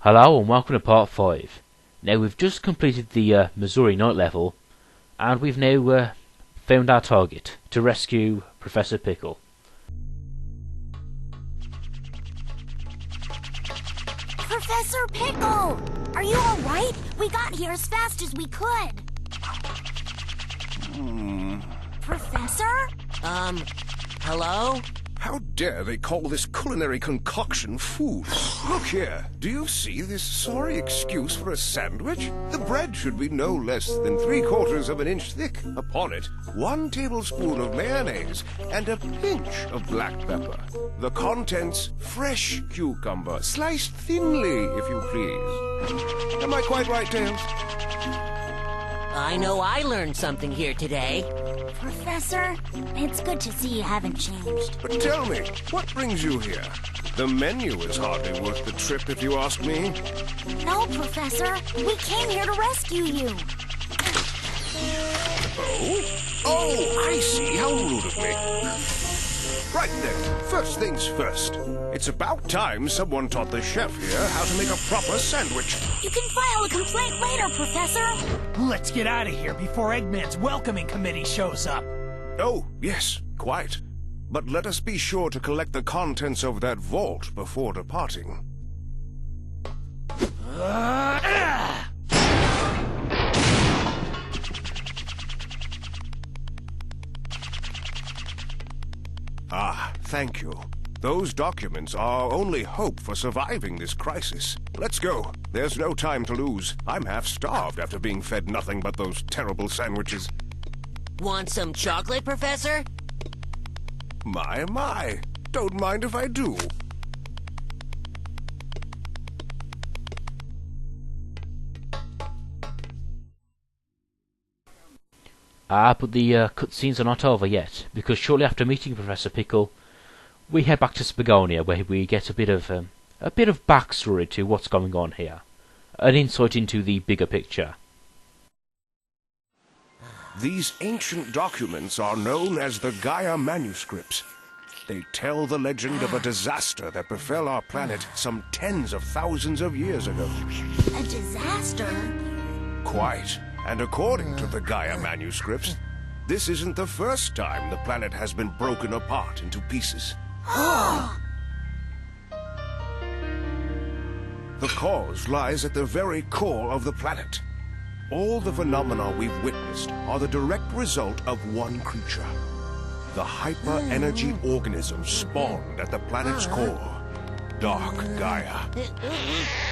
Hello and welcome to part 5. Now we've just completed the Mazuri night level, and we've now found our target, to rescue Professor Pickle. Professor Pickle! Are you alright? We got here as fast as we could. Professor? Hello? How dare they call this culinary concoction food? Look here, do you see this sorry excuse for a sandwich? The bread should be no less than 3/4 of an inch thick. Upon it, 1 tablespoon of mayonnaise and a pinch of black pepper. The contents, fresh cucumber, sliced thinly, if you please. Am I quite right, Tails? I know I learned something here today. Professor, it's good to see you haven't changed. But tell me, what brings you here? The menu is hardly worth the trip, if you ask me. No, Professor. We came here to rescue you. Oh, I see. How rude of me. Right then, first things first. It's about time someone taught the chef here how to make a proper sandwich. You can file a complaint later, Professor. Let's get out of here before Eggman's welcoming committee shows up. Oh, yes, quite. But let us be sure to collect the contents of that vault before departing. Ah, thank you. Those documents are our only hope for surviving this crisis. Let's go. There's no time to lose. I'm half starved after being fed nothing but those terrible sandwiches. Want some chocolate, Professor? My. Don't mind if I do. But the cutscenes are not over yet, because shortly after meeting Professor Pickle, we head back to Spagonia, where we get a bit of backstory to what's going on here, an insight into the bigger picture. These ancient documents are known as the Gaia manuscripts. They tell the legend of a disaster that befell our planet some tens of thousands of years ago. A disaster? Quite. And according to the Gaia manuscripts, this isn't the first time the planet has been broken apart into pieces. The cause lies at the very core of the planet. All the phenomena we've witnessed are the direct result of one creature. The hyper-energy organism spawned at the planet's core, Dark Gaia.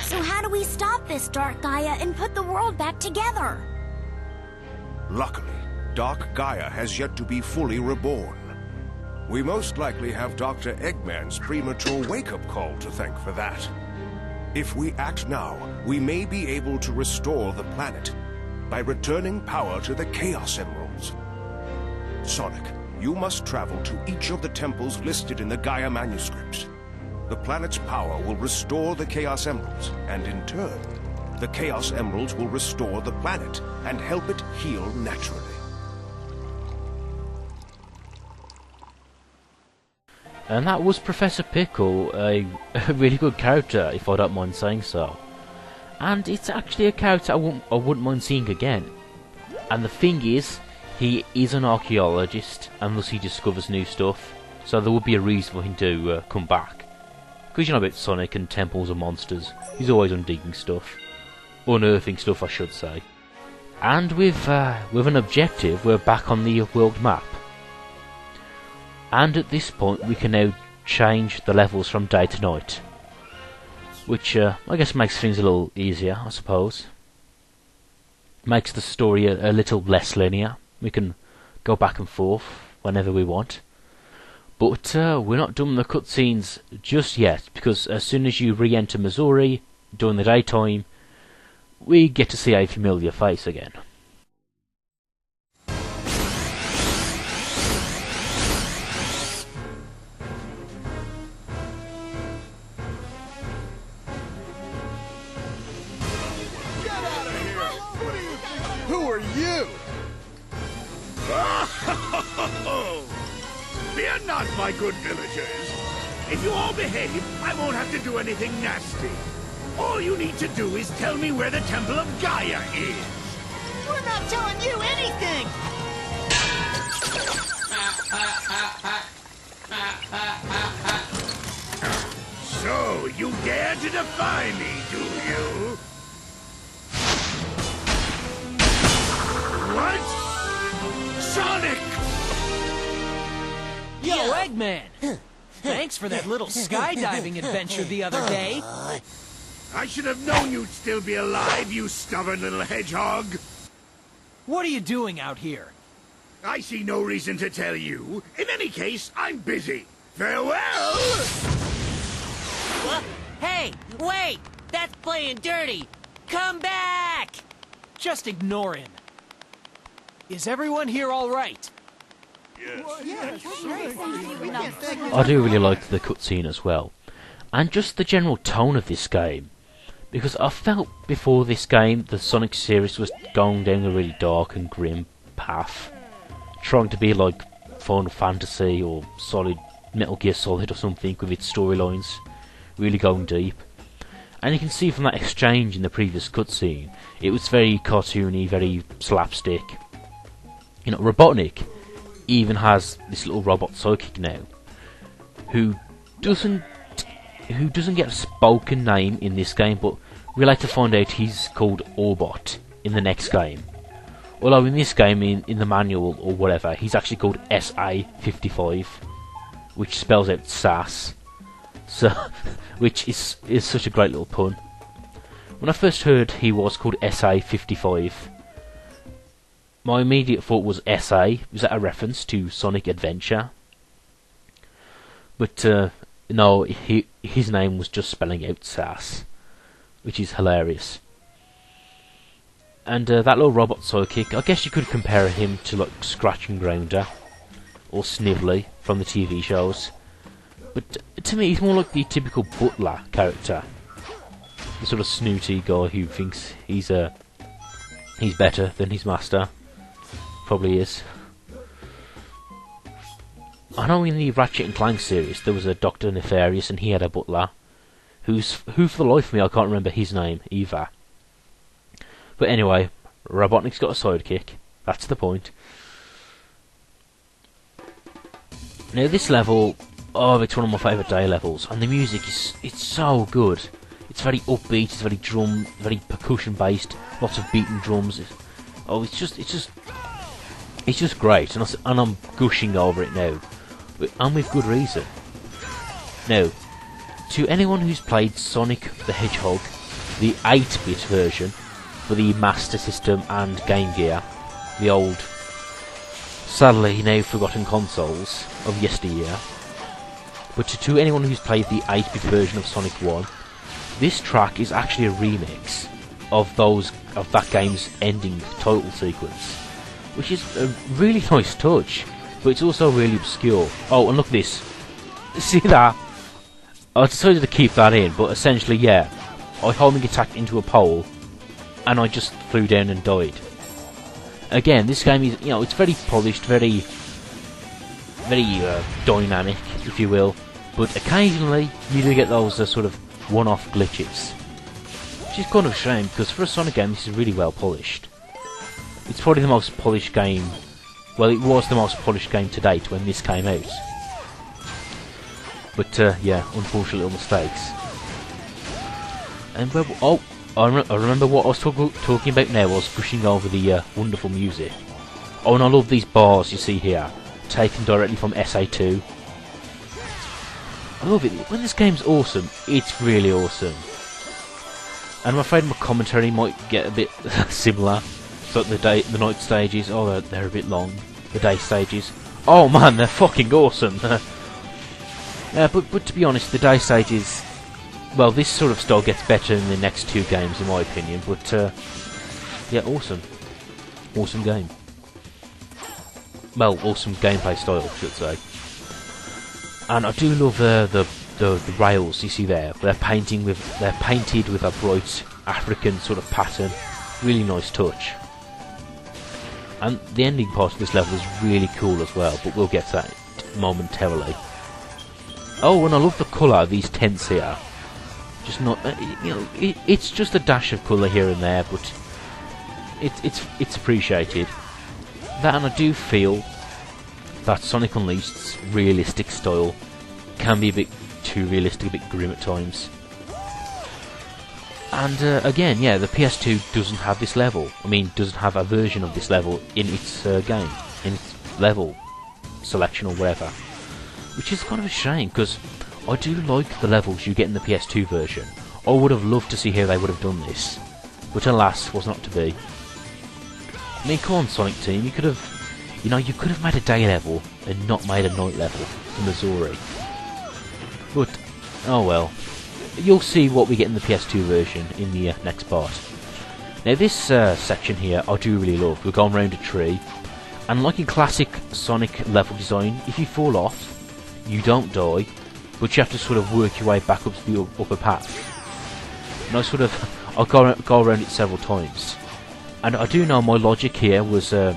So how do we stop this Dark Gaia and put the world back together? Luckily, Dark Gaia has yet to be fully reborn. We most likely have Dr. Eggman's premature wake-up call to thank for that. If we act now, we may be able to restore the planet by returning power to the Chaos Emeralds. Sonic, you must travel to each of the temples listed in the Gaia manuscripts. The planet's power will restore the Chaos Emeralds, and in turn, the Chaos Emeralds will restore the planet and help it heal naturally. And that was Professor Pickle, a really good character, if I don't mind saying so. And it's actually a character I wouldn't mind seeing again. And the thing is, he is an archaeologist, and thus he discovers new stuff, so there would be a reason for him to come back. Because you know about Sonic and temples and monsters, he's always on digging stuff. Unearthing stuff, I should say. And with an objective, we're back on the world map. And at this point, we can now change the levels from day to night. Which, I guess makes things a little easier, I suppose. Makes the story a little less linear. We can go back and forth whenever we want. But we're not done with the cutscenes just yet, because as soon as you re-enter Mazuri during the daytime, we get to see a familiar face again. Who are you? Fear not, my good villagers. If you all behave, I won't have to do anything nasty. All you need to do is tell me where the Temple of Gaia is. We're not telling you anything! So, you dare to defy me, do you? What? Sonic! Yo, Eggman! Thanks for that little skydiving adventure the other day. I should have known you'd still be alive, you stubborn little hedgehog. What are you doing out here? I see no reason to tell you. In any case, I'm busy. Farewell! What? Hey, wait! That's playing dirty! Come back! Just ignore him. Is everyone here all right? I do really like the cutscene as well, and just the general tone of this game, because I felt before this game the Sonic series was going down a really dark and grim path, trying to be like Final Fantasy or Metal Gear Solid or something with its storylines really going deep. And you can see from that exchange in the previous cutscene, it was very cartoony, very slapstick. You know, Robotnik even has this little robot sidekick now, who doesn't get a spoken name in this game, but we like to find out he's called Orbot in the next game. Although in this game, in the manual or whatever, he's actually called SA-55, which spells out SAS. So, which is such a great little pun. When I first heard he was called SA-55, my immediate thought was SA. Was that a reference to Sonic Adventure? But no, his name was just spelling out SAS, which is hilarious. And that little robot sidekick, I guess you could compare him to like Scratch and Grounder or Snively from the TV shows. But to me, he's more like the typical butler character, the sort of snooty guy who thinks he's better than his master. Probably is. I know in the Ratchet and Clank series there was a Dr. Nefarious and he had a butler, who for the life of me I can't remember his name either. But anyway, Robotnik's got a sidekick. That's the point. Now this level, oh, it's one of my favourite day levels, and the music it's so good. It's very upbeat, it's very percussion based, lots of beating drums. It's just great, and I'm gushing over it now, and with good reason. Now, to anyone who's played Sonic the Hedgehog, the 8-bit version for the Master System and Game Gear, the old, sadly now forgotten consoles of yesteryear, but to anyone who's played the 8-bit version of Sonic 1, this track is actually a remix of that game's ending title sequence, which is a really nice touch, but it's also really obscure. Oh, and look at this. See that? I decided to keep that in, but essentially, yeah, I homing attacked into a pole, and I just flew down and died. Again, this game is, it's very polished, very dynamic, if you will, but occasionally you do get those sort of one-off glitches, which is kind of a shame, because for a Sonic game this is really well polished. It's probably the most polished game, well, it was the most polished game to date when this came out. But yeah, unfortunate little mistakes. And I remember what I was talking about now. I was pushing over the wonderful music. Oh, and I love these bars you see here, taken directly from SA2. I love it. When this game's awesome, it's really awesome. And I'm afraid my commentary might get a bit similar. So the night stages, oh, they're a bit long. The day stages, oh man, they're fucking awesome. But to be honest, the day stages, well, this sort of style gets better in the next two games, in my opinion. But yeah, awesome game. Well, awesome gameplay style, I should say. And I do love the rails you see there. They're painted with a bright African sort of pattern. Really nice touch. And the ending part of this level is really cool as well, but we'll get to that momentarily. Oh, and I love the colour of these tents here. Just not, you know, it's just a dash of colour here and there, but it's appreciated. That, and I do feel that Sonic Unleashed's realistic style can be a bit too realistic, a bit grim at times. And again, yeah, the PS2 doesn't have this level. I mean, doesn't have a version of this level in its game, in its level selection or whatever. Which is kind of a shame, because I do like the levels you get in the PS2 version. I would have loved to see how they would have done this, but alas, was not to be. I mean, come on, Sonic Team, you could have, you know, you could have made a day level and not made a night level for Mazuri. But, oh well. You'll see what we get in the PS2 version in the next part. Now this section here I do really love. We're going round a tree, and like in classic Sonic level design, if you fall off, you don't die, but you have to sort of work your way back up to the upper path. And I'll go around it several times. And I do know my logic here was, I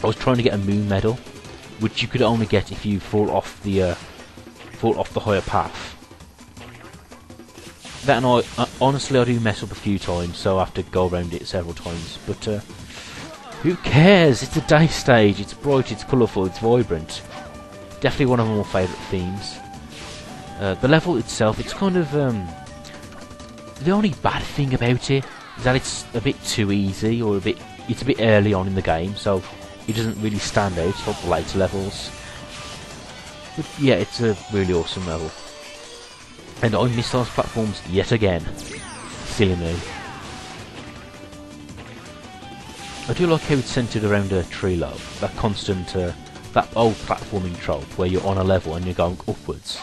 was trying to get a moon medal, which you could only get if you fall off the higher path. That, and honestly I do mess up a few times, so I have to go around it several times. But who cares? It's a day stage. It's bright. It's colourful. It's vibrant. Definitely one of my more favourite themes. The level itself, it's kind of the only bad thing about it is that it's a bit too easy, or it's a bit early on in the game, so it doesn't really stand out like the later levels. But yeah, it's a really awesome level. And I missed those platforms yet again. Silly me. I do like how it's centred around a tree though. That constant, that old platforming trope where you're on a level and you're going upwards.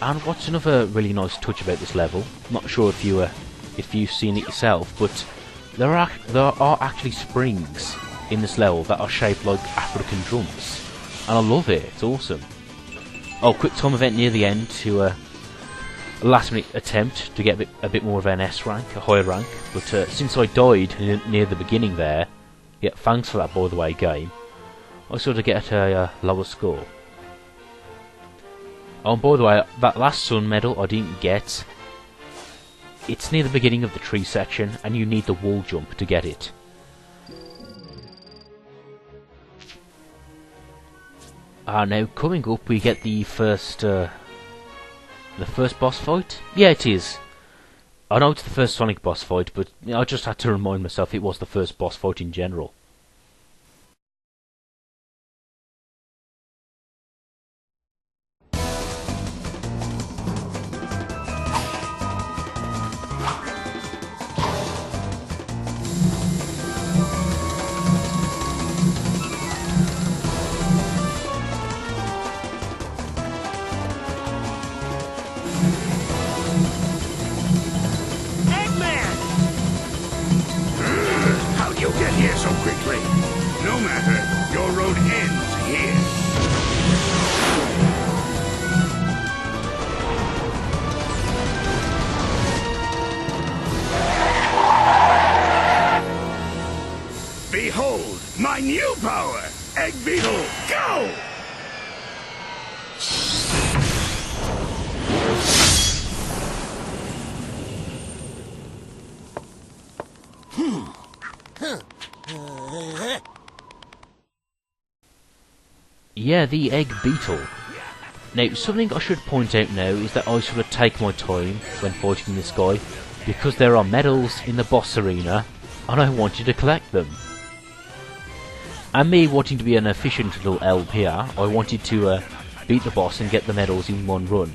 And what's another really nice touch about this level? Not sure if you've seen it yourself, but there are actually springs in this level that are shaped like African drums, and I love it. It's awesome. Oh, quick time event near the end to a last minute attempt to get a bit more of an S rank, a higher rank. But since I died near the beginning there, yeah, thanks for that by the way, game. I sort of get a lower score. Oh, and by the way, that last sun medal I didn't get. It's near the beginning of the tree section, and you need the wall jump to get it. Now coming up, we get the first boss fight. Yeah, it is. I know it's the first Sonic boss fight, but I just had to remind myself it was the first boss fight in general. How'd you get here so quickly? No matter, your road ends here. Behold, my new power! Egg Beetle, go! Yeah, the Egg Beetle. Now, something I should point out now is that I sort of take my time when fighting this guy, because there are medals in the boss arena, and I want you to collect them. And me wanting to be an efficient little elf here, I wanted to beat the boss and get the medals in one run,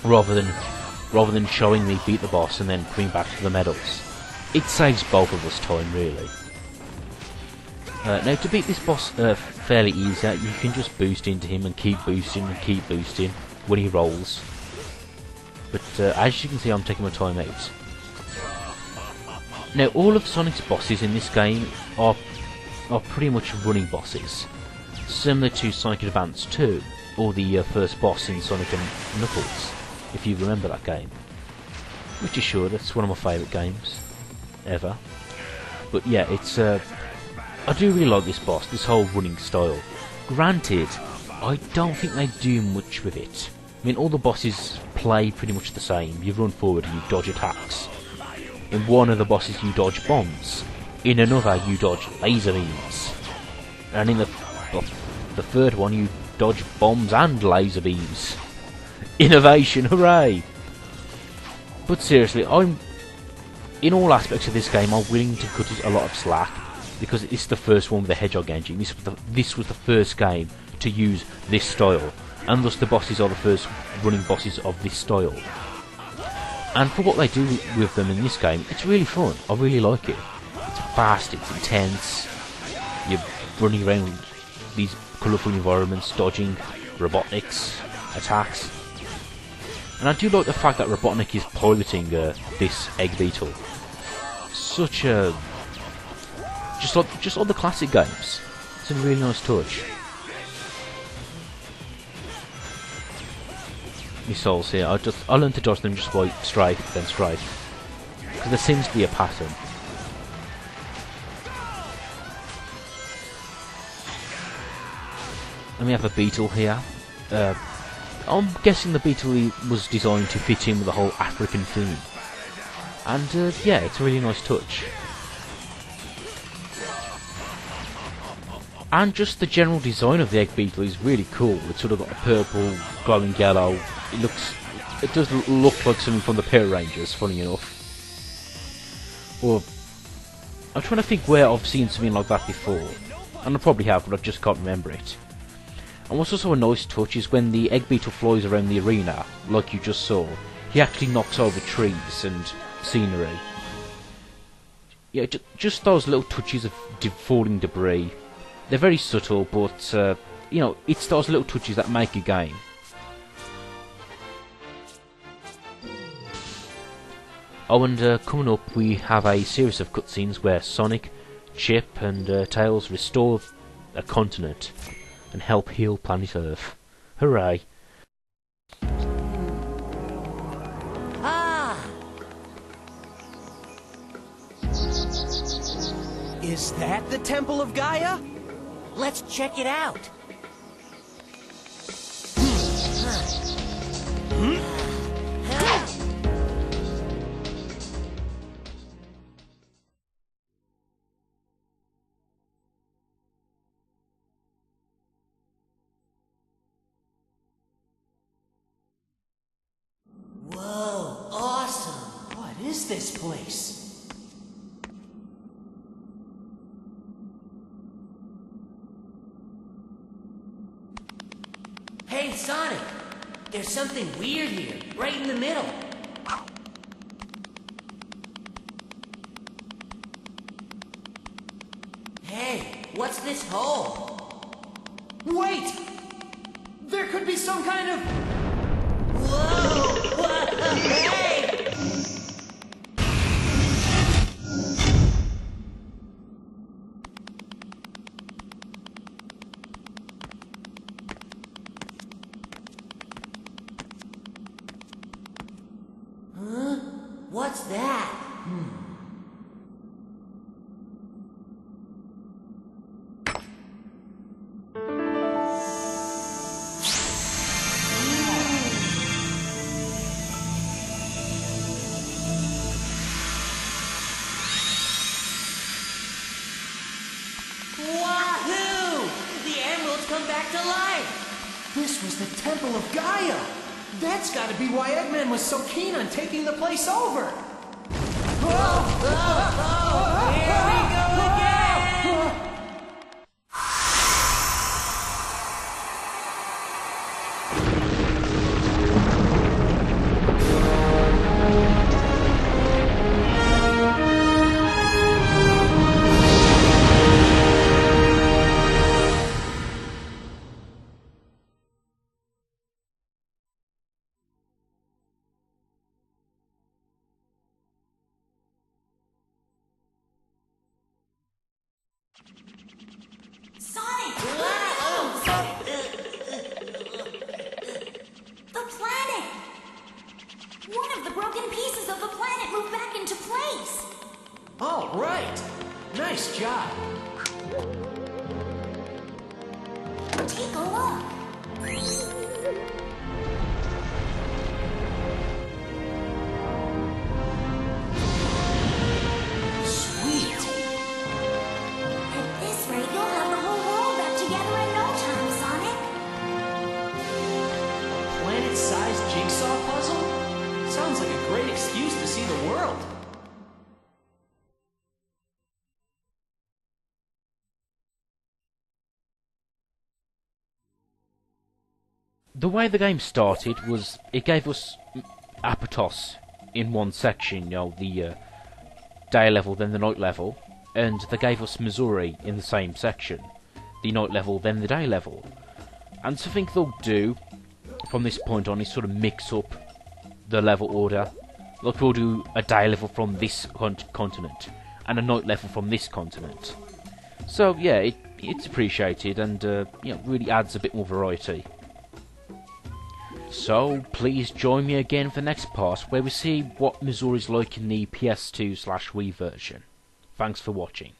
rather than showing me beat the boss and then coming back for the medals. It saves both of us time, really. Now, to beat this boss fairly easy, you can just boost into him and keep boosting when he rolls. But as you can see, I'm taking my time out. Now, all of Sonic's bosses in this game are pretty much running bosses, similar to Sonic Advance 2, or the first boss in Sonic and Knuckles, if you remember that game. Which is sure, that's one of my favourite games ever. But yeah, it's I do really like this boss, this whole running style. Granted, I don't think they do much with it. I mean, all the bosses play pretty much the same. You run forward and you dodge attacks. In one of the bosses you dodge bombs. In another you dodge laser beams. And in the third one you dodge bombs and laser beams. Innovation, hooray! But seriously, in all aspects of this game, I'm willing to cut it a lot of slack, because it's the first one with the Hedgehog engine. This was the first game to use this style, and thus the bosses are the first running bosses of this style. And for what they do with them in this game, it's really fun. I really like it. It's fast, it's intense. You're running around these colourful environments, dodging Robotnik's attacks. And I do like the fact that Robotnik is piloting this egg beetle. Such a... Just like the classic games. It's a really nice touch. Missiles here, I learned to dodge them just by strafe, then strafe. Because there seems to be a pattern. And we have a beetle here. I'm guessing the beetle was designed to fit in with the whole African theme. And yeah, it's a really nice touch. And just the general design of the egg beetle is really cool. It's sort of got a purple, glowing yellow. It does look like something from the Power Rangers, funny enough. Or I'm trying to think where I've seen something like that before. And I probably have, but I just can't remember it. And what's also a nice touch is when the egg beetle flies around the arena, like you just saw, he actually knocks over trees and scenery. Yeah, just those little touches of falling debris. They're very subtle, but, you know, it's those little touches that make a game. Oh, and coming up we have a series of cutscenes where Sonic, Chip and Tails restore a continent and help heal planet Earth. Hooray! Ah! Is that the Temple of Gaia? Let's check it out. Whoa, awesome. What is this place? Hey, Sonic! There's something weird here, right in the middle. Hey, what's this hole? Wait! There could be some kind of... Whoa! Hey! Huh? What's that? Wahoo! The emeralds come back to life! This was the Temple of Gaia! That's gotta be why Eggman was so keen on taking the place over! Here we go again! Sonic! The planet! One of the broken pieces of the planet moved back into place! All right! Nice job! Take a look! great excuse to see the world. The way the game started was it gave us Apatos in one section, you know, the day level, then the night level, and they gave us Mazuri in the same section, the night level, then the day level. And something they'll do from this point on is sort of mix up the level order. Like we'll do a day level from this continent and a night level from this continent. So yeah, it's appreciated and you know, really adds a bit more variety. So please join me again for the next part where we see what Mazuri's like in the PS2/Wii version. Thanks for watching.